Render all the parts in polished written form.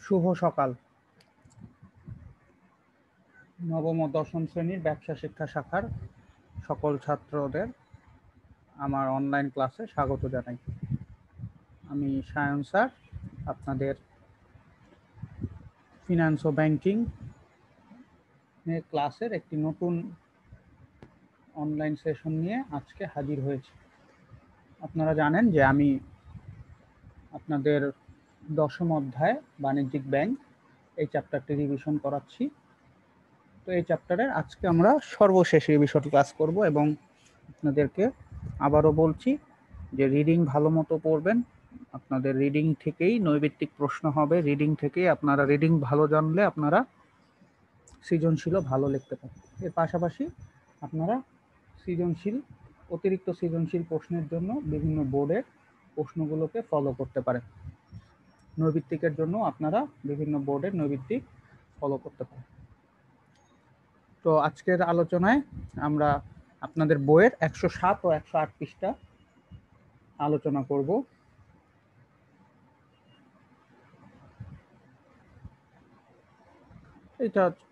শুভ সকাল। নবম ও দশম শ্রেণীর ব্যবসা শিক্ষা শাখার সকল ছাত্রদের আমার অনলাইন ক্লাসে স্বাগত জানাই। আমি সায়ন স্যার, আপনাদের ফিনান্স ও ব্যাংকিং ক্লাসের একটি নতুন অনলাইন সেশন নিয়ে আজকে হাজির হয়েছি। আপনারা জানেন যে আমি আপনাদের দশম অধ্যায় বাণিজ্যিক ব্যাংক এই চ্যাপ্টারটি রিভিশন করাচ্ছি। তো এই চ্যাপ্টারের আজকে আমরা সর্বশেষ রিভিশন ক্লাস করব এবং আপনাদেরকে আবারও বলছি যে রিডিং ভালো মতো পড়বেন। আপনাদের রিডিং থেকেই নৈর্ব্যক্তিক প্রশ্ন হবে, রিডিং থেকেই আপনারা রিডিং ভালো জানলে আপনারা সৃজনশীলও ভালো লিখতে পারেন। এর পাশাপাশি আপনারা অতিরিক্ত সৃজনশীল প্রশ্নের জন্য বিভিন্ন বোর্ডের প্রশ্নগুলোকে ফলো করতে পারেন। নৈর্ব্যক্তিকের জন্য আপনারা বিভিন্ন বোর্ডের নৈর্ব্যক্তিক ফলো করতে পারেন। তো আজকের আলোচনায় আমরা আপনাদের বইয়ের 107 ও 108 পৃষ্ঠা আলোচনা করব।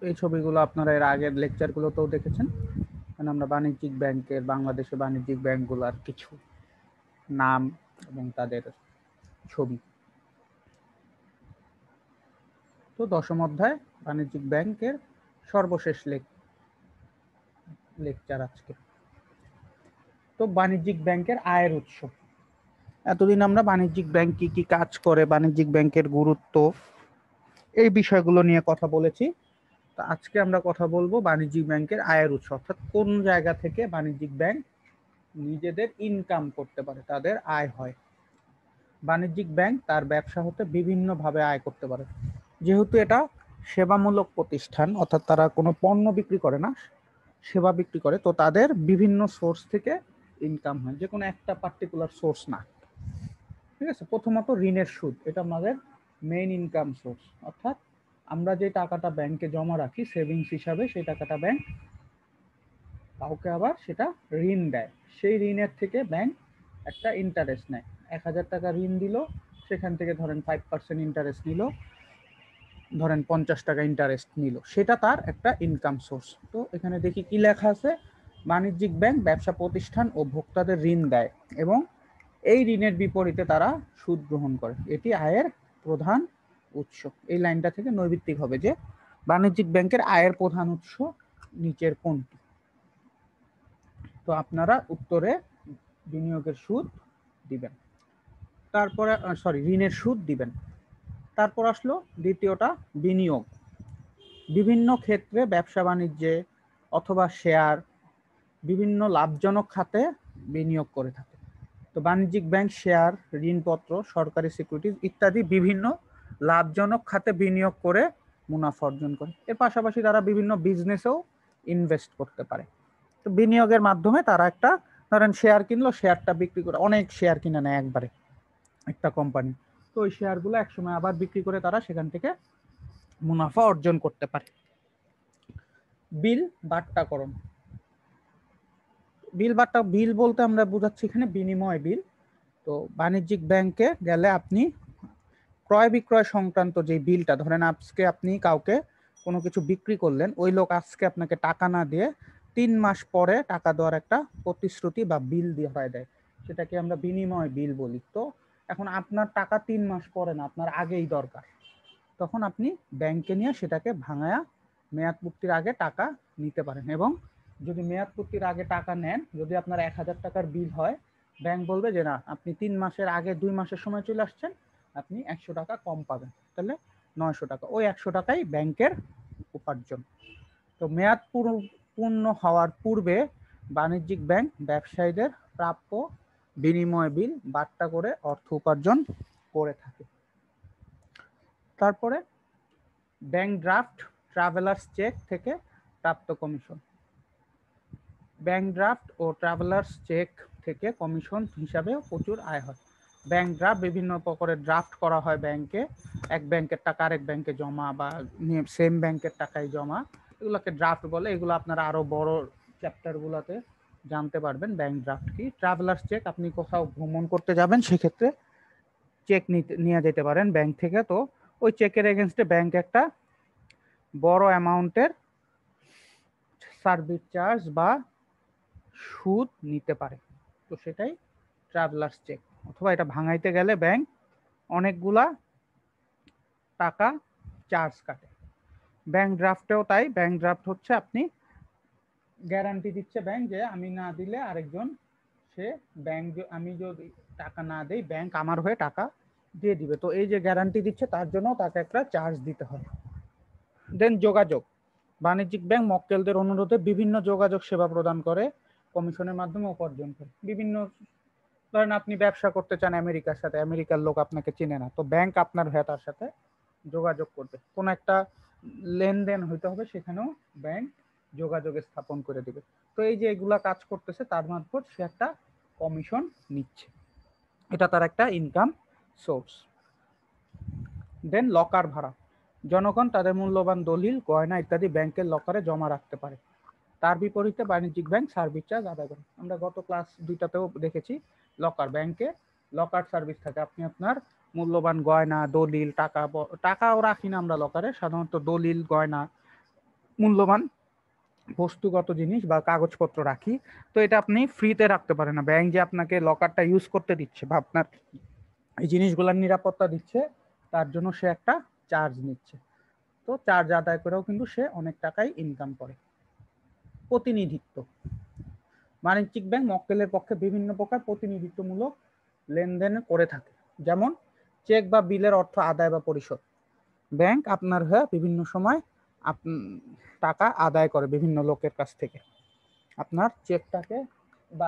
এই ছবিগুলো আপনারা এর আগের লেকচারগুলোতেও দেখেছেন। আমরা বাণিজ্যিক ব্যাংকের, বাংলাদেশে বাণিজ্যিক ব্যাংকগুলোর কিছু নাম এবং তাদের ছবি। তো দশম অধ্যায় বাণিজ্যিক ব্যাংকের সর্বশেষ লেকচার আজকে। তো বাণিজ্যিক ব্যাংকের আয়ের উৎস। এতদিন আমরা বাণিজ্যিক ব্যাংক কি কি কাজ করে, বাণিজ্যিক ব্যাংকের গুরুত্ব, এই বিষয়গুলো নিয়ে কথা বলেছি। তো আজকে আমরা কথা বলবো বাণিজ্যিক ব্যাংকের আয়ের উৎস, অর্থাৎ কোন জায়গা থেকে বাণিজ্যিক ব্যাংক নিজেদের ইনকাম করতে পারে, তাদের আয় হয়। বাণিজ্যিক ব্যাংক তার ব্যবসা হতে বিভিন্নভাবে আয় করতে পারে। যেহেতু এটা সেবামূলক প্রতিষ্ঠান, অর্থাৎ তারা কোনো পণ্য বিক্রি করে না, সেবা বিক্রি করে, তো তাদের বিভিন্ন সোর্স থেকে ইনকাম হয়, যে কোনো একটা পার্টিকুলার সোর্স না। ঠিক আছে। প্রথমত ঋণের সুদ, এটা আমাদের মেইন ইনকাম সোর্স, অর্থাৎ আমরা যে টাকাটা ব্যাংকে জমা রাখি সেভিংস হিসাবে, সেই টাকাটা ব্যাংক কাউকে আবার সেটা ঋণ দেয়। সেই ঋণের থেকে ব্যাংক একটা ইন্টারেস্ট নেয়। 1000 টাকা ঋণ দিল, সেখান থেকে ধরেন 5% ইন্টারেস্ট নিল, ধরেন 50 টাকা ইন্টারেস্ট নিল, সেটা তার একটা ইনকাম সোর্স। তো এখানে দেখি কি লেখা আছে, বাণিজ্যিক ব্যাংক ব্যবসা প্রতিষ্ঠান ও ভোক্তাদের ঋণ দেয় এবং এই ঋণের বিপরীতে তারা সুদ গ্রহণ করে, এটি আয়ের প্রধান উৎস। এই লাইনটা থেকে নৈর্ব্যক্তিক হবে যে বাণিজ্যিক ব্যাংকের আয়ের প্রধান উৎস নিচের কোনটি। তো আপনারা উত্তরে বিনিয়োগের সুদ দিবেন, তারপরে ঋণের সুদ দিবেন। তারপর আসলো দ্বিতীয়টা বিনিয়োগ। বিভিন্ন ক্ষেত্রে ব্যবসা বাণিজ্যে অথবা শেয়ার বিভিন্ন লাভজনক খাতে বিনিয়োগ করে থাকে। তো বাণিজ্যিক ব্যাংক শেয়ার, ঋণপত্র, সরকারি সিকিউরিটিজ ইত্যাদি বিভিন্ন লাভজনক খাতে বিনিয়োগ করে মুনাফা অর্জন করে। এর পাশাপাশি তারা বিভিন্ন বিজনেসেও ইনভেস্ট করতে পারে। তো বিনিয়োগের মাধ্যমে তারা একটা, ধরেন শেয়ার কিনলো, শেয়ারটা বিক্রি করে, অনেক শেয়ার কিনে নেয় একবারে একটা কোম্পানি, তো ওই শেয়ারগুলো একসময় আবার বিক্রি করে তারা সেখান থেকে মুনাফা অর্জন করতে পারে। বিল বাট্টাকরণ। বিল বলতে আমরা বোঝাচ্ছি এখানে বিনিময় বিল। তো বাণিজ্যিক ব্যাংকে গেলে আপনি ক্রয় বিক্রয় সংক্রান্ত যে বিলটা, ধরেন আজকে আপনি কাউকে কোনো কিছু বিক্রি করলেন, ওই লোক আজকে আপনাকে টাকা না দিয়ে 3 মাস পরে টাকা দেওয়ার একটা প্রতিশ্রুতি বা বিল দিয়ে দেয়, সেটাকে আমরা বিনিময় বিল বলি। তো এখন আপনার টাকা 3 মাস পরে না, আপনার আগেই দরকার, তখন আপনি ব্যাংকে নিয়ে সেটাকে ভাঙায়া মেয়াদ পূর্তির আগে টাকা নিতে পারেন। এবং যদি মেয়াদ পূর্তির আগে টাকা নেন, যদি আপনার 1000 টাকার বিল হয়, ব্যাংক বলবে যে না, আপনি 3 মাসের আগে 2 মাসের সময় চলে আসছেন, আপনি 100 টাকা কম পাবেন, তাহলে 900 টাকা, ওই 100 টাকাই ব্যাংকের উপার্জন। তো মেয়াদ পূর্ণ হওয়ার পূর্বে বাণিজ্যিক ব্যাংক ব্যবসায়ীদের প্রাপ্য বিনিময় বিল বাট্টা করে অর্থ উপার্জন করে থাকে। তারপরে ব্যাংক ড্রাফট, ট্রাভেলার্স চেক থেকে প্রাপ্ত কমিশন। ব্যাংক ড্রাফট ও ট্রাভেলার্স চেক থেকে কমিশন হিসাবে প্রচুর আয় হয়। ব্যাংক ড্রাফট, বিভিন্ন প্রকারের ড্রাফট করা হয় ব্যাংকে, এক ব্যাংকের টাকা আরেক ব্যাংকে জমা বা সেম ব্যাংকের টাকায় জমা, এগুলোকে ড্রাফট বলে। এগুলো আপনারা আরো বড় চ্যাপ্টারগুলোতে জানতে পারবেন ব্যাংক ড্রাফট কি। ট্রাভেলার্স চেক, আপনি কোথাও ভ্রমণ করতে যাবেন, সেক্ষেত্রে চেক নিয়ে যেতে পারেন ব্যাংক থেকে, তো ওই চেকের এগেনস্টে ব্যাংক একটা বড় অ্যামাউন্টের সার্ভিস চার্জ বা সুদ নিতে পারে। তো সেটাই ট্রাভেলার্স চেক, অথবা এটা ভাঙাইতে গেলে ব্যাংক অনেকগুলা টাকা চার্জ কাটে। ব্যাংক ড্রাফটেও তাই। ব্যাংক ড্রাফট হচ্ছে আপনি গ্যারান্টি দিচ্ছে ব্যাংক যে আমি না দিলে আরেকজন, সে ব্যাংক, আমি যদি টাকা না দেই ব্যাংক আমার হয়ে টাকা দিয়ে দিবে। তো এই যে গ্যারান্টি দিচ্ছে তার জন্য তাকে একটা চার্জ দিতে হয়। দেন যোগাযোগ, বাণিজ্যিক ব্যাংক মক্কেলদের অনুরোধে বিভিন্ন যোগাযোগ সেবা প্রদান করে, কমিশনের মাধ্যমে উপার্জন করে। বিভিন্ন, ধরেন আপনি ব্যবসা করতে চান আমেরিকার সাথে, আমেরিকার লোক আপনাকে চিনে না, তো ব্যাংক আপনার হয়ে তার সাথে যোগাযোগ করবে। কোন একটা লেনদেন হইতে হবে, সেখানেও ব্যাংক যোগাযোগ স্থাপন করে দিবে। তো এই যে এগুলা কাজ করতেছে তার মারফত সে একটা কমিশন নিচ্ছে, এটা তার একটা ইনকাম সোর্স। দেন লকার ভাড়া, জনগণ তাদের মূল্যবান দলিল, গয়না ইত্যাদি ব্যাংকের লকারে জমা রাখতে পারে। তার বিপরীতে বাণিজ্যিক ব্যাংক সার্ভিস চার্জ আদায় করে। আমরা গত ক্লাস 2টাতেও দেখেছি লকার ব্যাংকে লকার সার্ভিস থাকে। আপনি আপনার মূল্যবান গয়না, দলিল, টাকাও রাখি না আমরা লকারে, সাধারণত দলিল, গয়না, মূল্যবান বস্তুগত জিনিস বা কাগজপত্র রাখি। তো এটা আপনি ফ্রিতে রাখতে পারেন না, ব্যাংক যে আপনাকে লকারটা ইউজ করতে দিচ্ছে বা আপনার এই জিনিসগুলোর নিরাপত্তা দিচ্ছে, তার জন্য সে একটা চার্জ নিচ্ছে। তো চার্জ আদায় করেও কিন্তু সে অনেক টাকাই ইনকাম করে। প্রতিনিধিত্ব, বাণিজ্যিক ব্যাংক মক্কেলের পক্ষে বিভিন্ন প্রকার প্রতিনিধিত্বমূলক লেনদেন করে থাকে, যেমন চেক বা বিলের অর্থ আদায় বা পরিশোধ। ব্যাংক আপনার হয়ে বিভিন্ন সময় টাকা আদায় করে বিভিন্ন লোকের কাছ থেকে, আপনার চেকটাকে বা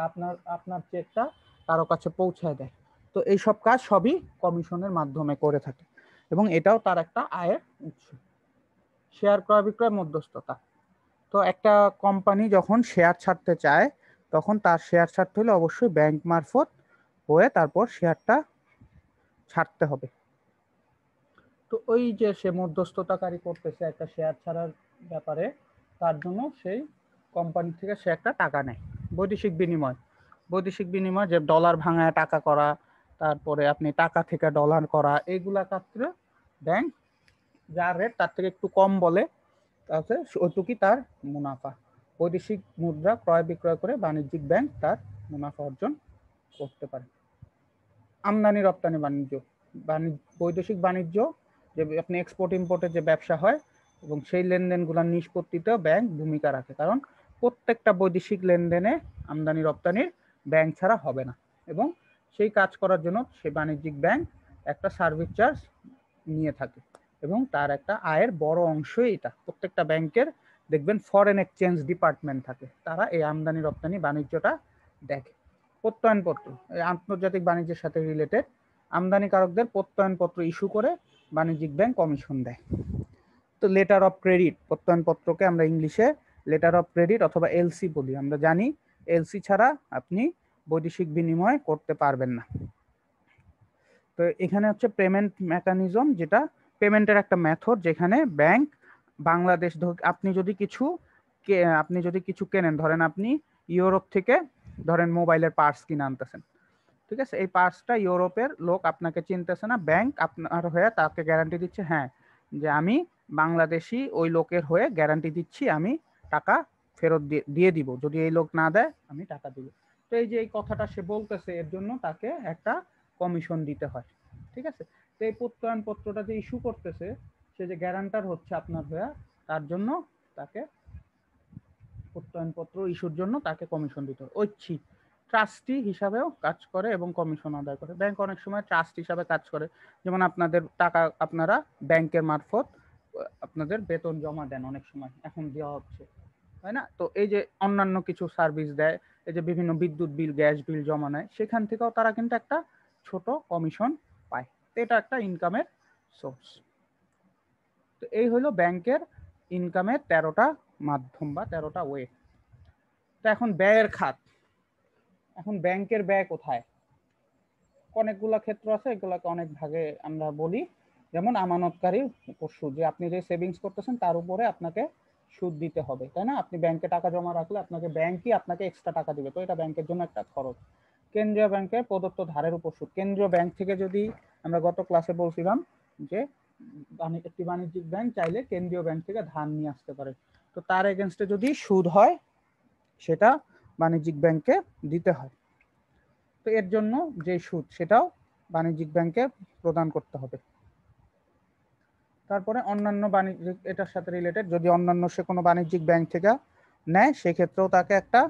আপনার চেকটা কারো কাছে পৌঁছায় দেয়। তো এইসব কাজ সবই কমিশনের মাধ্যমে করে থাকে এবং এটাও তার একটা আয়ের উৎস। শেয়ার ক্রয় বিক্রয় মধ্যস্থতা, তো একটা কোম্পানি যখন শেয়ার ছাড়তে চায় তখন তার শেয়ার ছাড়তে হলে অবশ্যই ব্যাংক মারফত হয়ে তারপর শেয়ারটা ছাড়তে হবে। তো ওই যে সে মধ্যস্থতাকারী করতেছে একটা শেয়ার ছাড়ার ব্যাপারে, তার জন্য সেই কোম্পানি থেকে সে একটা টাকা নেয়। বৈদেশিক বিনিময়, বৈদেশিক বিনিময় যে ডলার ভাঙায় টাকা করা, তারপরে আপনি টাকা থেকে ডলার করা, এইগুলা ক্ষেত্রে ব্যাংক যার রেট তার থেকে একটু কম বলে, তাহলে ওইটুকুই তার মুনাফা। বৈদেশিক মুদ্রা ক্রয় বিক্রয় করে বাণিজ্যিক ব্যাংক তার মুনাফা অর্জন করতে পারে। আমদানি রপ্তানি বাণিজ্য, বৈদেশিক বাণিজ্য, যে আপনি এক্সপোর্ট ইম্পোর্টের যে ব্যবসা হয় এবং সেই লেনদেনগুলোর নিষ্পত্তিতেও ব্যাংক ভূমিকা রাখে, কারণ প্রত্যেকটা বৈদেশিক লেনদেনে আমদানি রপ্তানির ব্যাংক ছাড়া হবে না, এবং সেই কাজ করার জন্য সেই বাণিজ্যিক ব্যাংক একটা সার্ভিস চার্জ নিয়ে থাকে এবং তার একটা আয়ের বড় অংশই এটা। প্রত্যেকটা ব্যাংকের দেখবেন ফরেন এক্সচেঞ্জ ডিপার্টমেন্ট থাকে, তারা এই আমদানি রপ্তানি বাণিজ্যটা দেখে। প্রত্যয়নপত্র, এই আন্তর্জাতিক বাণিজ্যের সাথে রিলেটেড আমদানিকারকদের প্রত্যয়নপত্র ইস্যু করে বাণিজ্যিক ব্যাংক কমিশন দেয়। তো লেটার অফ ক্রেডিট, প্রত্যয়নপত্রকে আমরা ইংলিশে লেটার অফ ক্রেডিট অথবা এলসি বলি। আমরা জানি এলসি ছাড়া আপনি বৈদেশিক বিনিময় করতে পারবেন না। তো এখানে হচ্ছে পেমেন্ট মেকানিজম, যেটা পেমেন্টের একটা মেথড, যেখানে ব্যাংক বাংলাদেশ, আপনি যদি কিছু কেনেন, ধরেন আপনি ইউরোপ থেকে ধরেন মোবাইলের পার্টস কিনে আনতেছেন, ঠিক আছে, এই পার্টসটা ইউরোপের লোক আপনাকে চিনতেছে না, ব্যাংক আপনার হয়ে তাকে গ্যারান্টি দিচ্ছে, হ্যাঁ, যে আমি বাংলাদেশি ওই লোকের হয়ে গ্যারান্টি দিচ্ছি, আমি টাকা ফেরত দিয়ে দিব, যদি এই লোক না দেয় আমি টাকা দিব। তো এই যে এই কথাটা সে বলতেছে, এর জন্য তাকে একটা কমিশন দিতে হয়, ঠিক আছে। তো এই প্রত্যয়ন পত্রটা যে ইস্যু করতেছে, সে যে গ্যারান্টার হচ্ছে আপনার হয়ে, তার জন্য তাকে প্রত্যয়নপত্র ইস্যুর জন্য তাকে কমিশন দিতে হয়। ঐচ্ছিক, ট্রাস্টি হিসাবেও কাজ করে এবং কমিশন আদায় করে। ব্যাংক অনেক সময় ট্রাস্ট হিসাবে কাজ করে, যেমন আপনাদের টাকা আপনারা ব্যাংকের মারফত আপনাদের বেতন জমা দেন, অনেক সময় এখন দেওয়া হচ্ছে, তাই না? তো এই যে অন্যান্য কিছু সার্ভিস দেয়, এই যে বিভিন্ন বিদ্যুৎ বিল, গ্যাস বিল জমা নেয়, সেখান থেকেও তারা কিন্তু একটা ছোট কমিশন পায়। তো এটা একটা ইনকামের সোর্স। তো এই হলো ব্যাংকের ইনকামের 13টা মাধ্যম বা 13টা ওয়ে। তো এখন ব্যয়ের খাত, এখন ব্যাংকের ব্যয় কোথায়? অনেকগুলা ক্ষেত্র আছে, এগুলাকে অনেক ভাগে আমরা বলি। যেমন আমানতকারী উপর সুদ, যে আপনি যে সেভিংস করতেছেন তার উপরে আপনাকে সুদ দিতে হবে, তাই না? আপনি ব্যাংকে টাকা জমা রাখলে আপনাকে ব্যাংকই আপনাকে এক্সট্রা টাকা দিবে, তো এটা ব্যাংকের জন্য একটা খরচ। কেন্দ্রীয় ব্যাংকের প্রদত্ত ধারের উপর সুদ, কেন্দ্রীয় ব্যাংক থেকে যদি, আমরা গত ক্লাসে বলছিলাম যে একটি বাণিজ্যিক ব্যাংক চাইলে কেন্দ্রীয় ব্যাংক থেকে ধার নিয়ে আসতে পারে। তো তার এগেনস্টে যদি সুদ হয় সেটা বাণিজ্যিক ব্যাংকে দিতে হয়। তো এর জন্য যে সুদ সেটাও বাণিজ্যিক ব্যাংকে প্রদান করতে হবে। তারপরে অন্যান্য বাণিজ্যিক, এটার সাথে রিলেটেড, যদি অন্যান্য সে কোনো বাণিজ্যিক ব্যাংক থেকে নেয় সেক্ষেত্রেও তাকে একটা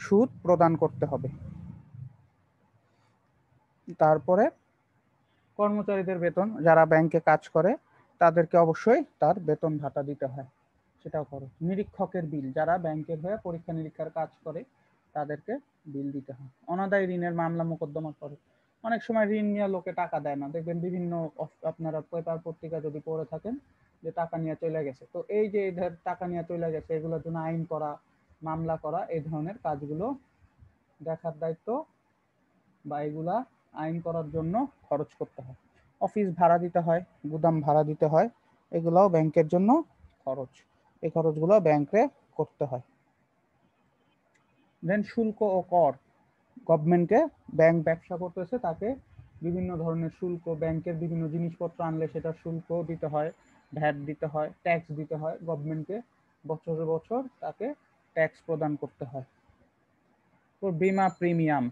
সুদ প্রদান করতে হবে। তারপরে কর্মচারীদের বেতন, যারা ব্যাংকে কাজ করে তাদেরকে অবশ্যই তার বেতন ভাতা দিতে হয়, সেটাও করো। নিরীক্ষকের বিল, যারা ব্যাংকের হয়ে পরীক্ষা নিরীক্ষার কাজ করে তাদেরকে বিল দিতে হয়। অনাদায়ী ঋণের মামলা মোকদ্দমা করে, অনেক সময় ঋণ নিয়ে লোকে টাকা দেয় না, দেখবেন বিভিন্ন আপনারা পেপার পত্রিকা যদি পড়ে থাকেন যে টাকা নিয়ে চলে গেছে। তো এই যে টাকা নিয়ে চলে গেছে এগুলোর জন্য আইন করা, মামলা করা, এই ধরনের কাজগুলো দেখার দায়িত্ব বা এগুলা আইন করার জন্য খরচ করতে হয়। অফিস ভাড়া দিতে হয়, গুদাম ভাড়া দিতে হয়, এগুলাও ব্যাংকের জন্য খরচ। এই খরচগুলো ব্যাংকে করতে হয়। দেন শুল্ক ও কর, গভর্নমেন্টে ব্যাংক ব্যবসা করতেছে তাকে বিভিন্ন ধরনের শুল্ক, ব্যাংকের বিভিন্ন জিনিসপত্র আনলে সেটা শুল্ক দিতে হয়, ভ্যাট দিতে হয়, ট্যাক্স দিতে হয় গভর্নমেন্টকে, বছরে বছর তাকে ট্যাক্স প্রদান করতে হয়। তো বীমা প্রিমিয়াম,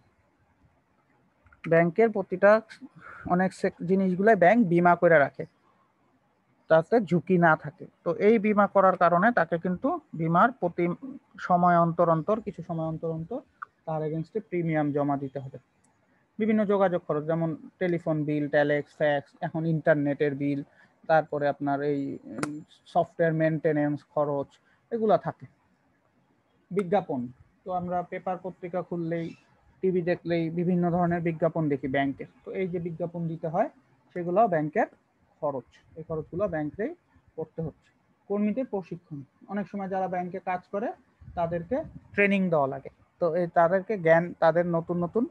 ব্যাংকের প্রতিটা অনেক জিনিসগুলাই ব্যাংক বীমা করে রাখে যাতে ঝুঁকি না থাকে। তো এই বীমা করার কারণে তাকে কিন্তু বীমার প্রতি সময় অন্তর অন্তর, কিছু সময় অন্তর অন্তর তার এগেনস্টে প্রিমিয়াম জমা দিতে হবে। বিভিন্ন যোগাযোগ খরচ, যেমন টেলিফোন বিল, টেলেক্স, ফ্যাক্স, এখন ইন্টারনেটের বিল, তারপরে আপনার এই সফটওয়্যার মেনটেনেন্স খরচ, এগুলো থাকে। বিজ্ঞাপন, তো আমরা পেপার পত্রিকা খুললেই, টিভি দেখলেই বিভিন্ন ধরনের বিজ্ঞাপন দেখি ব্যাংকের। তো এই যে বিজ্ঞাপন দিতে হয় সেগুলো ব্যাংকের খরচ, এই খরচগুলো ব্যাংকেই করতে হচ্ছে। কর্মীদের প্রশিক্ষণ, অনেক সময় যারা ব্যাংকে কাজ করে তাদেরকে ট্রেনিং দেওয়া লাগে। তো এই তাদেরকে জ্ঞান, তাদের নতুন নতুন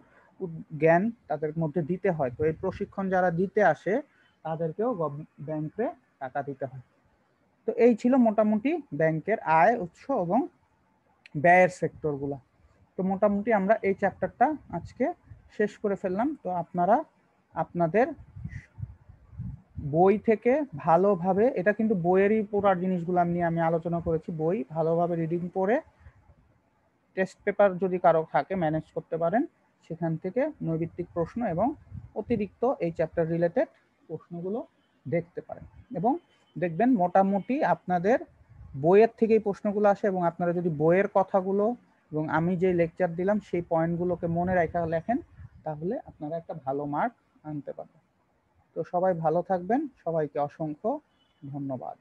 জ্ঞান তাদের মধ্যে দিতে হয়। তো এই প্রশিক্ষণ যারা দিতে আসে তাদেরকেও ব্যাংকে টাকা দিতে হয়। তো এই ছিল মোটামুটি ব্যাংকের আয় উৎস এবং ব্যয়ের সেক্টরগুলো। তো মোটামুটি আমরা এই চ্যাপ্টারটা আজকে শেষ করে ফেললাম। তো আপনারা আপনাদের বই থেকে ভালোভাবে, এটা কিন্তু বইয়েরই পুরার জিনিসগুলো নিয়ে আমি আলোচনা করেছি, বই ভালোভাবে রিডিং পড়ে টেস্ট পেপার যদি কারো থাকে ম্যানেজ করতে পারেন, সেখান থেকে নৈর্ব্যক্তিক প্রশ্ন এবং অতিরিক্ত এই চ্যাপ্টার রিলেটেড প্রশ্নগুলো দেখতে পারেন। এবং দেখবেন মোটামুটি আপনাদের বইয়ের থেকেই প্রশ্নগুলো আসে, এবং আপনারা যদি বইয়ের কথাগুলো এবং আমি যে লেকচার দিলাম সেই পয়েন্টগুলোকে মনে রাখা লেখেন, তাহলে আপনারা একটা ভালো মার্ক আনতে পারবেন। তো সবাই ভালো থাকবেন, সবাইকে অসংখ্য ধন্যবাদ।